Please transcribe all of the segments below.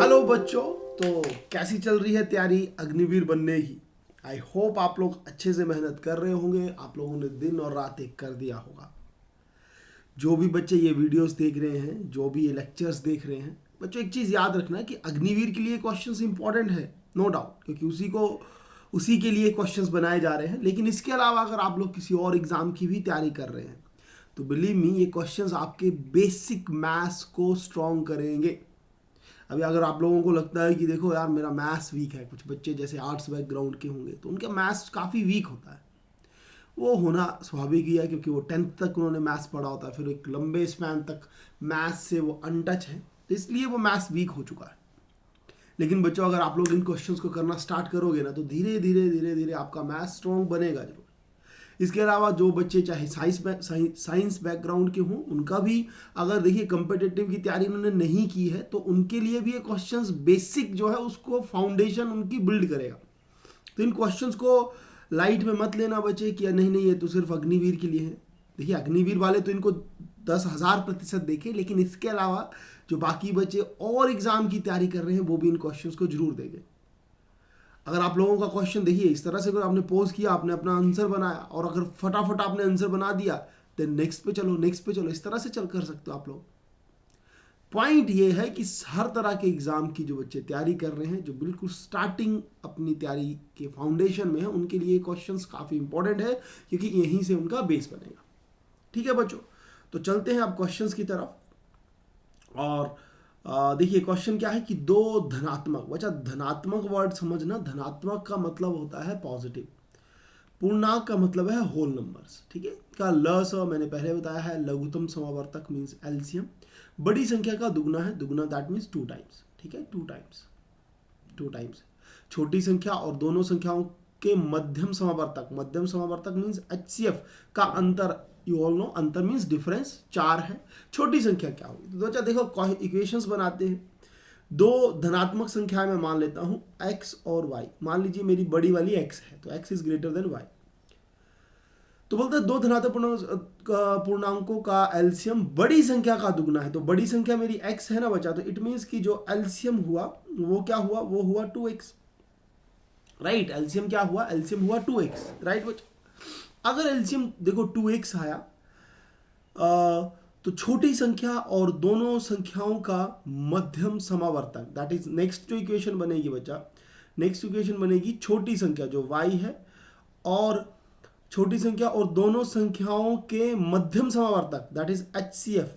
Hello बच्चों, तो कैसी चल रही है तैयारी अग्निवीर बनने की। आई होप आप लोग अच्छे से मेहनत कर रहे होंगे। आप लोगों ने दिन और रात एक कर दिया होगा। जो भी बच्चे ये वीडियोस देख रहे हैं, जो भी ये लेक्चर्स देख रहे हैं, बच्चों एक चीज़ याद रखना कि अग्निवीर के लिए क्वेश्चंस इंपॉर्टेंट है, नो डाउट, क्योंकि उसी के लिए क्वेश्चंस बनाए जा रहे हैं। लेकिन इसके अलावा अगर आप लोग किसी और एग्जाम की भी तैयारी कर रहे हैं तो बिलीव मी, ये क्वेश्चंस आपके बेसिक मैथ्स को स्ट्रॉन्ग करेंगे। अभी अगर आप लोगों को लगता है कि देखो यार मेरा मैथ्स वीक है, कुछ बच्चे जैसे आर्ट्स बैकग्राउंड के होंगे तो उनका मैथ्स काफ़ी वीक होता है। वो होना स्वाभाविक ही है, क्योंकि वो 10th तक उन्होंने मैथ्स पढ़ा होता है, फिर एक लंबे स्पैन तक मैथ्स से वो अनटच है, तो इसलिए वो मैथ्स वीक हो चुका है। लेकिन बच्चों, अगर आप लोग इन क्वेश्चंस को करना स्टार्ट करोगे ना तो धीरे धीरे धीरे धीरे आपका मैथ्स स्ट्रॉन्ग बनेगा जरूर। इसके अलावा जो बच्चे चाहे साइंस बैकग्राउंड के हों, उनका भी अगर देखिए कम्पिटिटिव की तैयारी उन्होंने नहीं की है तो उनके लिए भी ये क्वेश्चंस बेसिक जो है उसको फाउंडेशन उनकी बिल्ड करेगा। तो इन क्वेश्चंस को लाइट में मत लेना बच्चे कि नहीं नहीं ये तो सिर्फ अग्निवीर के लिए है। देखिए अग्निवीर वाले तो इनको 10,000% देखें, लेकिन इसके अलावा जो बाकी बच्चे और एग्जाम की तैयारी कर रहे हैं वो भी इन क्वेश्चंस को जरूर देंगे। अगर आप लोगों का क्वेश्चन देखिए इस तरह से, अगर आपने पोज किया, आपने अपना आंसर बनाया और अगर फटाफट आपने आंसर बना दिया तो नेक्स्ट पे चलो, नेक्स्ट पे चलो, इस तरह से चल कर सकते हो आप लोग। पॉइंट ये है कि हर तरह के एग्जाम की जो बच्चे तैयारी कर रहे हैं, जो बिल्कुल स्टार्टिंग अपनी तैयारी के फाउंडेशन में है, उनके लिए क्वेश्चंस काफ़ी इंपॉर्टेंट है, क्योंकि यहीं से उनका बेस बनेगा। ठीक है बच्चों, तो चलते हैं अब क्वेश्चंस की तरफ। और देखिए क्वेश्चन क्या है कि दो धनात्मक, बच्चा धनात्मक वर्ड समझना, धनात्मक का मतलब होता है पॉजिटिव, पूर्णांक का मतलब है होल नंबर्स। ठीक है, का ल स मैंने पहले बताया है, लघुत्तम समावर्तक मीन्स एलसीएम। बड़ी संख्या का दुगना है, दुगना दैट मीन्स 2 टाइम्स। ठीक है, 2 टाइम्स। छोटी संख्या और दोनों संख्याओं के मध्यम समावर्तक, मध्यम समावर्तक मीन्स एचसीएफ का अंतर, यू ऑल नो, अंतर मीन्स डिफरेंस 4 है। छोटी संख्या क्या होगी? तो बच्चा देखो इक्वेशंस बनाते हैं। दो धनात्मक संख्या में मान लेता हूं x और y। मान लीजिए मेरी बड़ी वाली x है तो x is greater than y। तो बोलते हैं दो धनात्मक पूर्णांकों का एलसीएम बड़ी संख्या का दुगना है। तो बड़ी संख्या मेरी x है ना बच्चा, तो इट मीन्स कि जो एलसीएम हुआ वो क्या हुआ, वो हुआ 2x। राइट, एलसीएम क्या हुआ, एलसीएम हुआ 2x। राइट बच्चा, अगर एलसीएम देखो 2x आया तो छोटी संख्या और दोनों संख्याओं का मध्यम समावर्तक, दैट इज नेक्स्ट जो इक्वेशन बनेगी बच्चा, नेक्स्ट इक्वेशन बनेगी छोटी संख्या जो y है और छोटी संख्या और दोनों संख्याओं के मध्यम समावर्तक, that is HCF,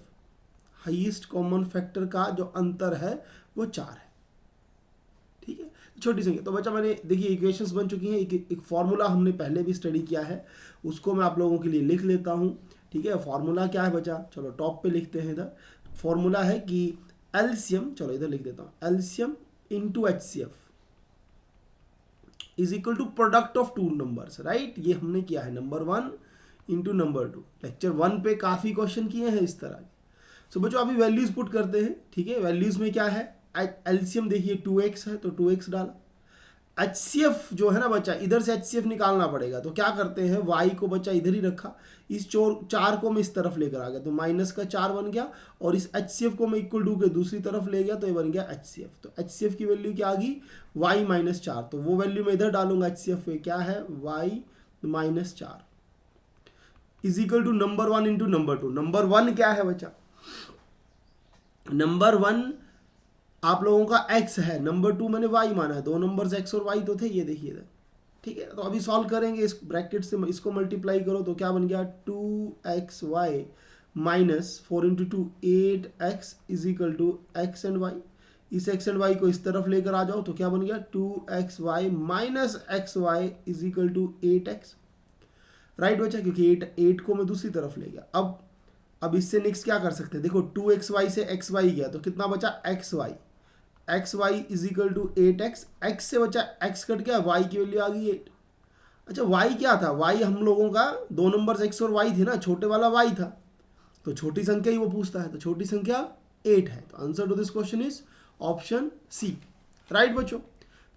highest common factor का जो अंतर है वो 4 है। ठीक है, छोटी संख्या। तो बच्चा मैंने देखिए इक्वेशंस बन चुकी हैं, एक फॉर्मूला हमने पहले भी स्टडी किया है, उसको मैं आप लोगों के लिए लिख लेता हूं। ठीक है, फॉर्मूला क्या है बच्चा, चलो टॉप पे लिखते हैं। इधर फॉर्मूला है कि एलसीएम, चलो इधर लिख देता हूं, LCM into HCF is equal to product of 2 numbers. Right, ये हमने किया है नंबर 1 इंटू नंबर 2। लेक्चर 1 पे काफ़ी क्वेश्चन किए हैं इस तरह के। सो बच्चों अभी वैल्यूज पुट करते हैं। ठीक है, वैल्यूज में क्या है, एलसीएम देखिए 2x है तो 2x डाला। HCF जो है ना बच्चा, इधर से HCF निकालना पड़ेगा, तो क्या करते हैं, y को बच्चा इधर ही रखा, इस 4 को मैं इस तरफ लेकर आ गया तो -4 बन गया, और इस HCF को मैं इक्वल टू के दूसरी तरफ ले गया तो ये बन गया HCF। तो HCF की वैल्यू क्या आ गई, y -4। तो वो वैल्यू मैं इधर डालूंगा, HCF पे क्या है, y -4 is equal to number 1 into number 2। Number 1 क्या है बच्चा, नंबर 1 आप लोगों का x है, नंबर 2 मैंने y माना है, दो नंबर्स x और y तो थे, ये देखिए इधर। ठीक है, तो अभी सॉल्व करेंगे, इस ब्रैकेट से इसको मल्टीप्लाई करो तो क्या बन गया, 2xy minus 4 into 2 8x is equal to x and y। इस x एंड y को इस तरफ लेकर आ जाओ तो क्या बन गया, 2xy minus xy is equal to 8x। Right बच्चा, क्योंकि 8 को मैं दूसरी तरफ ले गया। अब इससे नेक्स्ट क्या कर सकते हैं, देखो 2xy से xy गया तो कितना बचा, xy is equal to 8x। x से बचा x कट गया, y की वैल्यू आ गई 8। अच्छा y क्या था, y हम लोगों का दो नंबर x और y थे ना, छोटे वाला y था, तो छोटी संख्या ही वो पूछता है, तो छोटी संख्या 8 है। तो answer to this question is option C. Right बच्चों,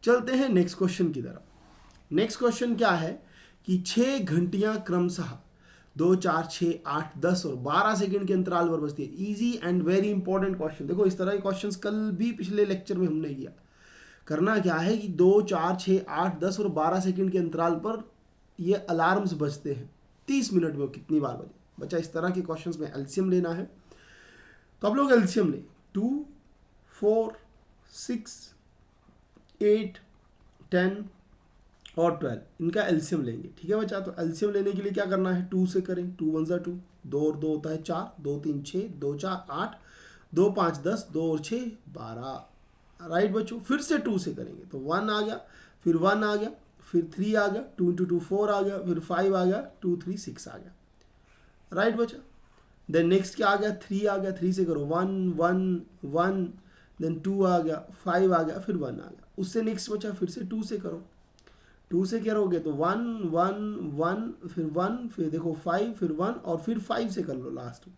चलते हैं नेक्स्ट क्वेश्चन की तरफ। नेक्स्ट क्वेश्चन क्या है कि 6 घंटियां क्रमशः 2, 4, 6, 8, 10 और 12 सेकंड के अंतराल पर बजती है। Easy and very important question. देखो इस तरह के क्वेश्चंस कल भी पिछले लेक्चर में हमने किया। करना क्या है कि 2, 4, 6, 8, 10 और 12 सेकंड के अंतराल पर ये अलार्म्स बजते हैं। 30 मिनट में कितनी बार बजे बच्चा, इस तरह के क्वेश्चंस में एलसीएम लेना है। तो आप लोग एलसीएम लें। 2, 4, 6, 8, 10 और 12 इनका एलसीएम लेंगे। ठीक है बच्चा। तो एलसीएम लेने के लिए क्या करना है, 2 से करें। 2 1 2, 2 और 2 होता है 4, 2 3 6, 2 4 8, 2 5 10, 2 और 6 12। राइट बच्चों। फिर से 2 से करेंगे तो 1 आ गया, फिर 1 आ गया, फिर 3 आ गया, 2 × 2 4 आ गया, फिर 5 आ गया, 2 3 6 आ गया। राइट बच्चा। देन नेक्स्ट क्या आ गया, 3 आ गया। 3 से करो 1 1 1, देन 2 आ गया, 5 आ गया, फिर 1 आ गया। उससे नेक्स्ट बच्चा फिर से 2 से करो। 2 से करोगे तो 1 1 1, फिर 1, फिर देखो 5, फिर 1 और फिर 5 से कर लो लास्ट में।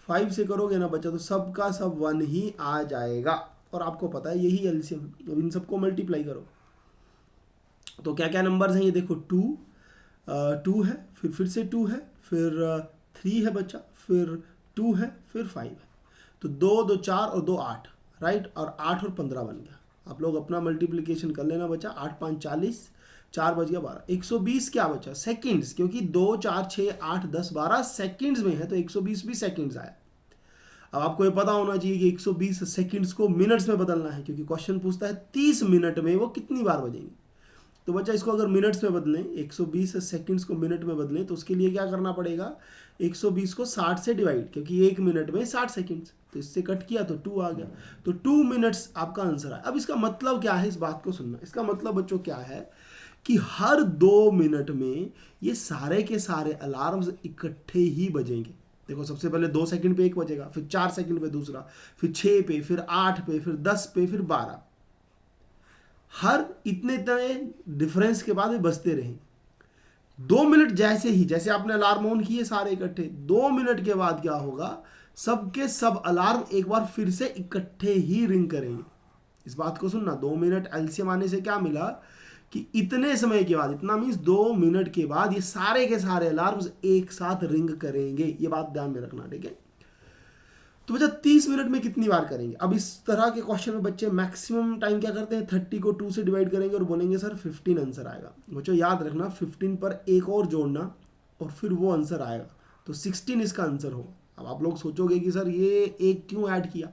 5 से करोगे ना बच्चा तो सबका सब 1 ही आ जाएगा। और आपको पता है यही एलसीएम। अब इन सबको मल्टीप्लाई करो तो क्या क्या नंबर्स हैं ये देखो। 2 है, फिर से 2 है, फिर 3 है बच्चा, फिर 2 है, फिर 5 है। तो 2 2 4 और 2 8। राइट। और 8 और 15 बन गया। आप लोग अपना मल्टीप्लिकेशन कर लेना बच्चा। 8 5 40, 4 बज गया 12। 120 क्या बचा, सेकेंड्स, क्योंकि 2 4 6 8 10 12 सेकेंड्स में है तो 120 भी सेकेंड्स आया। अब आपको ये पता होना चाहिए कि 120 सेकेंड्स को मिनट्स में बदलना है, क्योंकि क्वेश्चन पूछता है 30 मिनट में वो कितनी बार बजेंगे। तो बच्चा इसको अगर मिनट्स में बदलें, 120 सेकंड्स को मिनट में बदलें तो उसके लिए क्या करना पड़ेगा, 120 को 60 से डिवाइड, क्योंकि 1 मिनट में 60 सेकंड्स। तो इससे कट किया तो 2 आ गया। तो 2 मिनट्स आपका आंसर है। अब इसका मतलब क्या है, इस बात को सुनना। इसका मतलब बच्चों क्या है कि हर 2 मिनट में ये सारे के सारे अलार्म्स इकट्ठे ही बजेंगे। देखो सबसे पहले 2 सेकंड पे एक बजेगा, फिर 4 सेकंड पे दूसरा, फिर 6 पे, फिर 8 पे, फिर 10 पे, फिर 12। हर इतने इतने डिफरेंस के बाद भी बजते रहेंगे। 2 मिनट जैसे ही, जैसे आपने अलार्म ऑन किए सारे इकट्ठे, 2 मिनट के बाद क्या होगा, सबके सब अलार्म एक बार फिर से इकट्ठे ही रिंग करेंगे। इस बात को सुनना। 2 मिनट एलसीएम आने से क्या मिला कि इतने समय के बाद, इतना मीन्स 2 मिनट के बाद ये सारे के सारे अलार्म्स एक साथ रिंग करेंगे। ये बात ध्यान में रखना। ठीक है। तो बच्चा 30 मिनट में कितनी बार करेंगे। अब इस तरह के क्वेश्चन में बच्चे मैक्सिमम टाइम क्या करते हैं, 30 को 2 से डिवाइड करेंगे और बोलेंगे सर 15 आंसर आएगा। बच्चों याद रखना 15 पर एक और जोड़ना और फिर वो आंसर आएगा। तो 16 इसका आंसर होगा। अब आप लोग सोचोगे कि सर ये एक क्यों ऐड किया।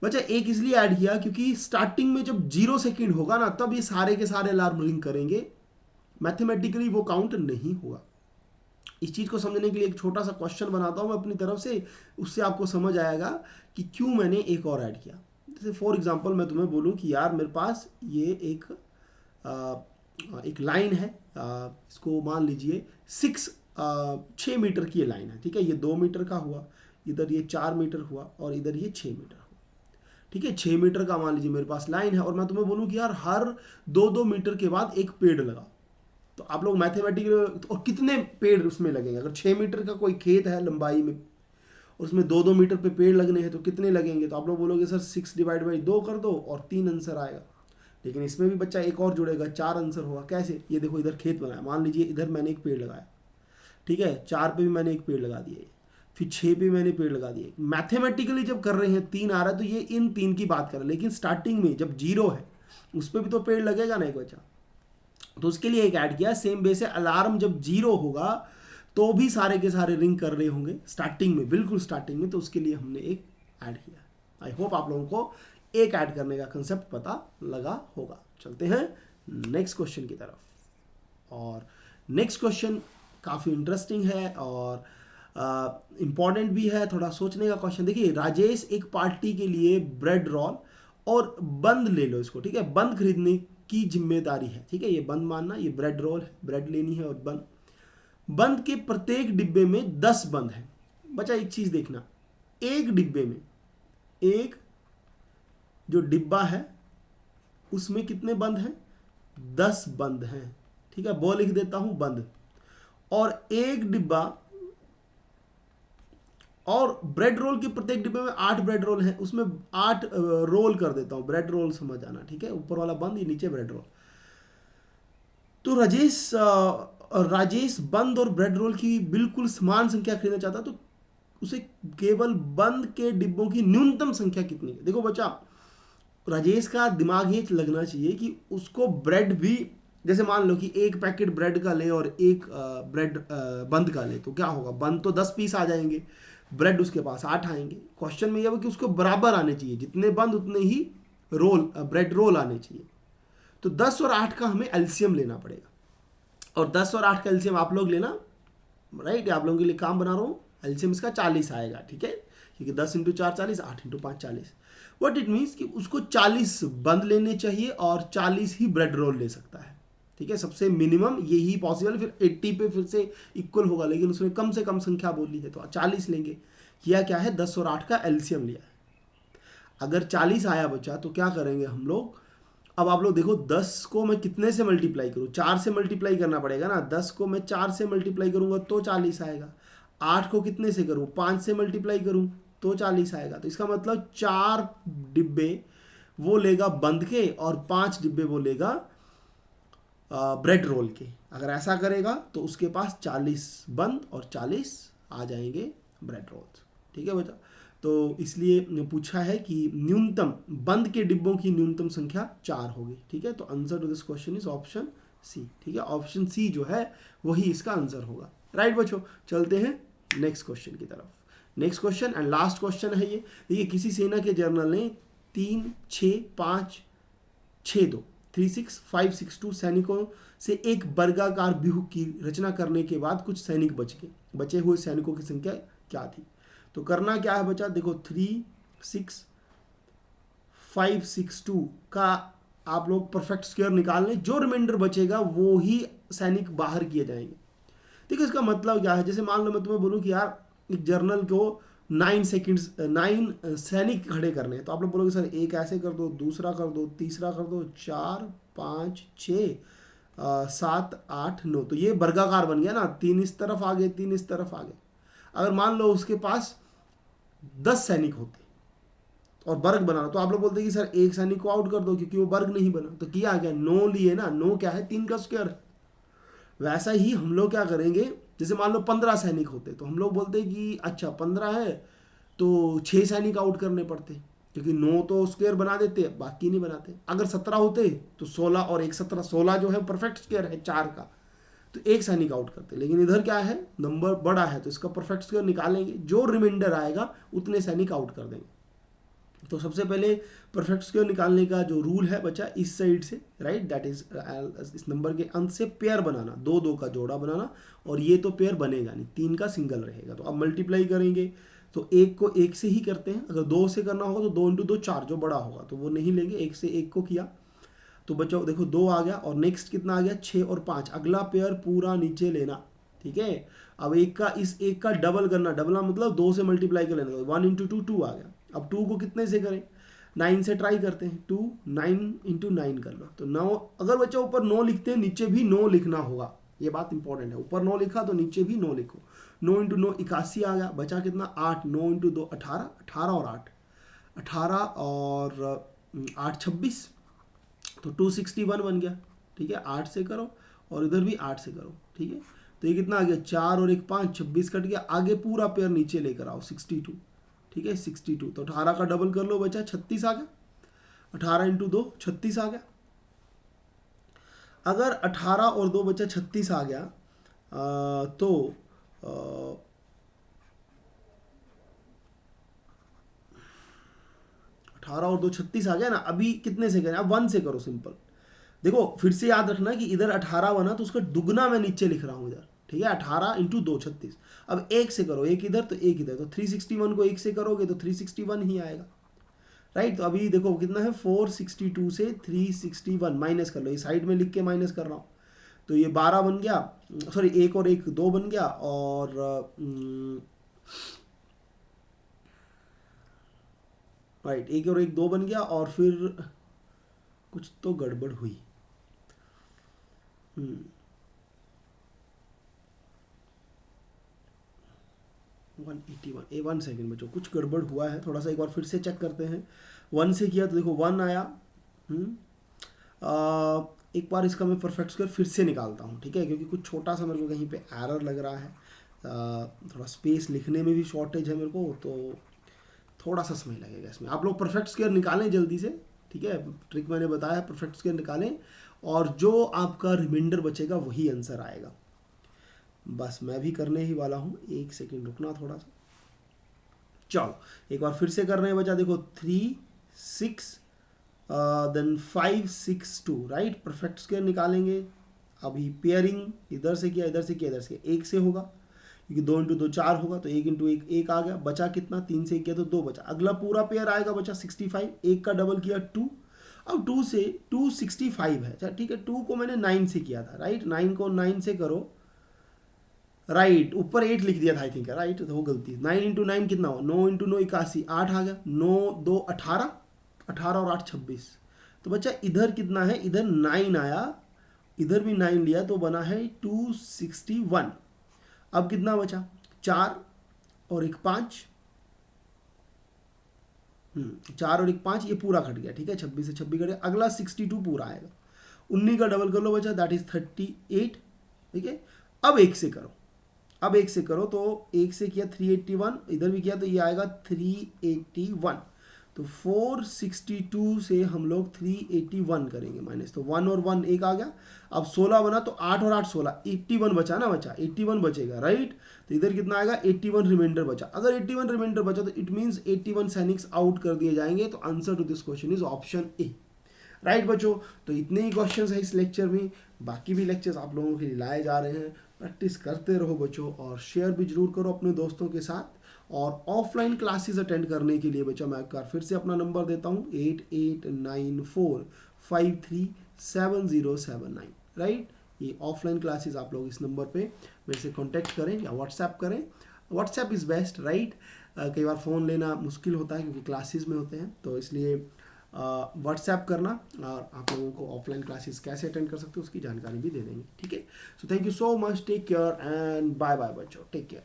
बच्चा एक इसलिए ऐड किया क्योंकि स्टार्टिंग में जब 0 सेकेंड होगा ना, तब ये सारे के सारे अलार्म रिंग करेंगे। मैथमेटिकली वो काउंट नहीं होगा। इस चीज़ को समझने के लिए एक छोटा सा क्वेश्चन बनाता हूँ मैं अपनी तरफ से, उससे आपको समझ आएगा कि क्यों मैंने एक और ऐड किया। जैसे फॉर एग्जांपल मैं तुम्हें बोलूँ कि यार मेरे पास ये एक लाइन है, इसको मान लीजिए 6 मीटर की ये लाइन है। ठीक है। ये 2 मीटर का हुआ, इधर ये 4 मीटर हुआ और इधर ये 6 मीटर हुआ। ठीक है। 6 मीटर का मान लीजिए मेरे पास लाइन है और मैं तुम्हें बोलूँ कि यार हर 2-2 मीटर के बाद एक पेड़ लगा। तो आप लोग मैथमेटिकल, और कितने पेड़ उसमें लगेंगे। अगर 6 मीटर का कोई खेत है लंबाई में और उसमें 2-2 मीटर पे पेड़ लगने हैं तो कितने लगेंगे। तो आप लोग बोलोगे सर 6 डिवाइड बाई 2 कर दो और 3 आंसर आएगा। लेकिन इसमें भी बच्चा एक और जुड़ेगा, 4 आंसर होगा। कैसे, ये देखो इधर खेत बनाया, मान लीजिए इधर मैंने एक पेड़ लगाया। ठीक है। 4 पे भी मैंने एक पेड़ लगा दिया, फिर 6 पे मैंने पेड़ लगा दिए। मैथमेटिकली जब कर रहे हैं 3 आ रहा है तो ये इन 3 की बात कर रहे हैं। लेकिन स्टार्टिंग में जब 0 है उस पर भी तो पेड़ लगेगा ना एक बच्चा। तो उसके लिए एक ऐड किया। सेम वे से अलार्म जब 0 होगा तो भी सारे के सारे रिंग कर रहे होंगे स्टार्टिंग में, बिल्कुल स्टार्टिंग में। तो उसके लिए हमने एक ऐड किया। आई होप आप लोगों को एक ऐड करने का कंसेप्ट पता लगा होगा। चलते हैं नेक्स्ट क्वेश्चन की तरफ। और नेक्स्ट क्वेश्चन काफ़ी इंटरेस्टिंग है और इम्पॉर्टेंट भी है, थोड़ा सोचने का क्वेश्चन। देखिए, राजेश एक पार्टी के लिए ब्रेड रोल और बंद ले लो इसको। ठीक है। बंद खरीदने की जिम्मेदारी है। ठीक है। ये बंद मानना, ये ब्रेड रोल है, ब्रेड लेनी है और बंद के प्रत्येक डिब्बे में 10 बंद है। बच्चा एक चीज देखना, एक डिब्बे में, एक जो डिब्बा है उसमें कितने बंद हैं, 10 बंद हैं। ठीक है। वो लिख देता हूं बंद। और एक डिब्बा, और ब्रेड रोल के प्रत्येक डिब्बे में 8 ब्रेड रोल हैं, उसमें 8 रोल कर देता हूं। ब्रेड रोल समझ आना। ठीक है। ऊपर वाला बंद, ये नीचे ब्रेड रोल। तो राजेश और राजेश बंद और ब्रेड रोल की बिल्कुल समान संख्या खरीदना चाहता, तो उसे केवल बंद के डिब्बों की न्यूनतम संख्या कितनी है। देखो बच्चा, राजेश का दिमाग ये लगना चाहिए कि उसको ब्रेड भी, जैसे मान लो कि एक पैकेट ब्रेड का ले और एक ब्रेड बंद का ले, तो क्या होगा, बंद तो 10 पीस आ जाएंगे, ब्रेड उसके पास 8 आएंगे। क्वेश्चन में यह है कि उसको बराबर आने चाहिए, जितने बंद उतने ही रोल ब्रेड रोल आने चाहिए। तो 10 और 8 का हमें एलसीएम लेना पड़ेगा, और 10 और 8 का एलसीएम आप लोग लेना, राइट, आप लोगों के लिए काम बना रहा हूँ। एलसीएम इसका 40 आएगा, ठीक है, क्योंकि 10 into 4 40, 8 into 5 40। What it means कि उसको 40 बंद लेने चाहिए और 40 ही ब्रेड रोल ले सकता है, ठीक है, सबसे मिनिमम यही पॉसिबल। फिर 80 पे फिर से इक्वल होगा, लेकिन उसने कम से कम संख्या बोली है तो 40 लेंगे। किया क्या है, 10 और 8 का एलसीएम लिया है। अगर 40 आया बच्चा तो क्या करेंगे हम लोग, अब आप लोग देखो 10 को मैं कितने से मल्टीप्लाई करूँ, 4 से मल्टीप्लाई करना पड़ेगा ना। 10 को मैं 4 से मल्टीप्लाई करूँगा तो 40 आएगा। 8 को कितने से करूँ, 5 से मल्टीप्लाई करूँ तो 40 आएगा। तो इसका मतलब 4 डिब्बे वो लेगा बंद के और 5 डिब्बे वो लेगा ब्रेड रोल के। अगर ऐसा करेगा तो उसके पास 40 बंद और 40 आ जाएंगे ब्रेड रोल्स, ठीक है बेटा। तो इसलिए पूछा है कि न्यूनतम बंद के डिब्बों की न्यूनतम संख्या 4 होगी, ठीक है। तो answer to this question is option C, ठीक है, ऑप्शन सी जो है वही इसका आंसर होगा, राइट बच्चों। चलते हैं नेक्स्ट क्वेश्चन की तरफ। Next question and last question है ये। देखिए, किसी सेना के जनरल ने 3 6 5 6 2 3 6 5 6 2 सैनिकों से एक वर्गाकार व्यूह की रचना करने के बाद कुछ सैनिक बचे हुए सैनिकों की संख्या क्या थी। तो करना क्या है बच्चा, देखो 3 6 5 6 2 का आप लोग परफेक्ट स्क्वायर निकाल लें, जो रिमाइंडर बचेगा वो ही सैनिक बाहर किए जाएंगे। देखो इसका मतलब क्या है, जैसे मान लो मैं तुम्हें बोलूँ कि यार एक जर्नल को 9 सैनिक खड़े करने हैं, तो आप लोग बोलोगे सर एक ऐसे कर दो, दूसरा कर दो, तीसरा कर दो, 4 5 6 7 8 9, तो ये वर्गाकार बन गया ना, 3 इस तरफ आ गए, 3 इस तरफ आ गए। अगर मान लो उसके पास 10 सैनिक होते और वर्ग बनाना, तो आप लोग बोलते कि सर एक सैनिक को आउट कर दो क्योंकि वो वर्ग नहीं बना। तो किया क्या, 9 लिए ना, 9 क्या है, 3 का स्क्वायर है। वैसा ही हम लोग क्या करेंगे, जैसे मान लो 15 सैनिक होते तो हम लोग बोलते कि अच्छा 15 है तो 6 सैनिक आउट करने पड़ते, क्योंकि 9 तो स्क्वायर बना देते, बाकी नहीं बनाते। अगर 17 होते तो 16 और 1 17, 16 जो है परफेक्ट स्क्वायर है 4 का, तो एक सैनिक आउट करते। लेकिन इधर क्या है, नंबर बड़ा है तो इसका परफेक्ट स्क्वायर निकालेंगे, जो रिमाइंडर आएगा उतने सैनिक आउट कर देंगे। तो सबसे पहले परफेक्ट स्क्वायर निकालने का जो रूल है बच्चा, इस साइड से, राइट, दैट इज इस नंबर के अंत से पेयर बनाना, 2 2 का जोड़ा बनाना, और ये तो पेयर बनेगा नहीं, 3 का सिंगल रहेगा। तो अब मल्टीप्लाई करेंगे तो 1 को 1 से ही करते हैं, अगर 2 से करना होगा तो 2 इंटू 2 4, जो बड़ा होगा तो वो नहीं लेंगे, 1 से 1 को किया तो बच्चों देखो 2 आ गया, और नेक्स्ट कितना आ गया, 6 और 5, अगला पेयर पूरा नीचे लेना, ठीक है। अब एक का इस एक का डबल करना, डबल मतलब 2 से मल्टीप्लाई कर लेना, 1 इंटू 2 2 आ गया। अब 2 को कितने से करें, 9 से ट्राई करते हैं, 2 9 इंटू 9 कर लो, तो 9। अगर बच्चा ऊपर 9 लिखते हैं नीचे भी 9 लिखना होगा, ये बात इंपॉर्टेंट है, ऊपर 9 लिखा तो नीचे भी 9 लिखो। 9 इंटू 9 81 आ गया, बचा कितना 8, 9 इंटू 2 18, 18 और 8 18 और 8 26, तो 261 बन गया, ठीक है। 8 से करो और इधर भी 8 से करो, ठीक है। तो ये कितना आ गया, 4 और 1 5, 26 कट गया, आगे पूरा पेयर नीचे लेकर आओ 62, ठीक है 62। तो 18 का डबल कर लो बचा, 36 आ गया, 18 इंटू 2 36 आ गया। अगर 18 और 2 बचा 36 आ गया तो 18 और 2 36 आ गया ना। अभी कितने से करें, अब 1 से करो, सिंपल। देखो फिर से याद रखना कि इधर 18 बना तो उसका दुगना मैं नीचे लिख रहा हूँ इधर, ठीक है। 18 इंटू 2 36। अब 1 से करो, एक इधर तो एक इधर, तो 361 को 1 से करोगे तो 361 ही आएगा, राइट। तो अभी देखो कितना है, 462 से 361 माइनस कर लो, ये साइड में लिख के माइनस कर रहा हूँ, तो ये 12 बन गया, सॉरी 1 और 1 2 बन गया, और राइट 1 और 1 2 बन गया, और फिर कुछ तो गड़बड़ हुई। 181, 1 सेकेंड बच्चों, कुछ गड़बड़ हुआ है, थोड़ा सा एक बार फिर से चेक करते हैं। 1 से किया तो देखो 1 आया, एक बार इसका मैं परफेक्ट स्क्वायर फिर से निकालता हूँ, ठीक है, क्योंकि कुछ छोटा सा मेरे को कहीं पे एरर लग रहा है, थोड़ा स्पेस लिखने में भी शॉर्टेज है मेरे को, तो थोड़ा सा समय लगेगा इसमें। आप लोग परफेक्ट स्क्वायर निकालें जल्दी से, ठीक है, ट्रिक मैंने बताया, परफेक्ट स्क्वायर निकालें और जो आपका रिमाइंडर बचेगा वही आंसर आएगा। बस मैं भी करने ही वाला हूँ, 1 सेकेंड रुकना थोड़ा सा। चलो एक बार फिर से कर रहे हैं बच्चा, देखो 3 6 देन 5 6 2, राइट। परफेक्ट स्क्वायर निकालेंगे, अभी पेयरिंग इधर से किया, इधर से किया, इधर से 1 से होगा, क्योंकि 2 इंटू 2 4 होगा, तो 1 इंटू 1 1 आ गया, बचा कितना, 3 से किया तो 2 बचा। अगला पूरा पेयर आएगा बचा 65, 1 का डबल किया 2, अब 2 से 2 65 है, अच्छा ठीक है, 2 को मैंने 9 से किया था, राइट, 9 को 9 से करो, राइट, ऊपर 8 लिख दिया था आई थिंक, राइट, तो वो गलती। 9 इंटू 9 कितना हो, 9 इंटू 9 81, 8 आ गया, 9 2 18, 18 और 8 26, तो बच्चा इधर कितना है, इधर 9 आया, इधर भी 9 लिया तो बना है 261। अब कितना बचा, 4 और 1 5, 4 और 1 5, ये पूरा कट गया, ठीक है, 26 से 26 कट गया, अगला 62 पूरा आएगा, 19 का डबल कर लो बचा, दैट इज 38, ठीक है। अब 1 से करो, अब 1 से करो, तो 1 से किया 381, इधर भी किया तो ये आएगा 381, तो 462 से हम लोग 381 करेंगे माइनस, तो 1 और 1 1 आ गया, अब 16 बना, तो 8 और 8 16, 81 बचा ना बचा, 81 बचेगा, राइट, तो इधर कितना आएगा 81 रिमाइंडर बचा। अगर 81 रिमाइंडर बचा तो इट मीन्स 81 सैनिक्स आउट कर दिए जाएंगे, तो answer to this question is option A, right बच्चों। तो इतने ही क्वेश्चंस है इस लेक्चर में, बाकी भी लेक्चर्स आप लोगों के लिए लाए जा रहे हैं, प्रैक्टिस करते रहो बच्चों, और शेयर भी जरूर करो अपने दोस्तों के साथ। और ऑफलाइन क्लासेस अटेंड करने के लिए बच्चा मैं एक बार फिर से अपना नंबर देता हूँ, 8894537079, राइट। ये ऑफलाइन क्लासेस आप लोग इस नंबर पे मेरे से कांटेक्ट करें या व्हाट्सएप करें, व्हाट्सएप इज़ बेस्ट, राइट। कई बार फ़ोन लेना मुश्किल होता है क्योंकि क्लासेस में होते हैं, तो इसलिए व्हाट्सएप करना, और आप लोगों को ऑफलाइन क्लासेस कैसे अटेंड कर सकते हो उसकी जानकारी भी दे देंगे, ठीक है। So thank you so much, take care and bye bye बच्चों, टेक केयर।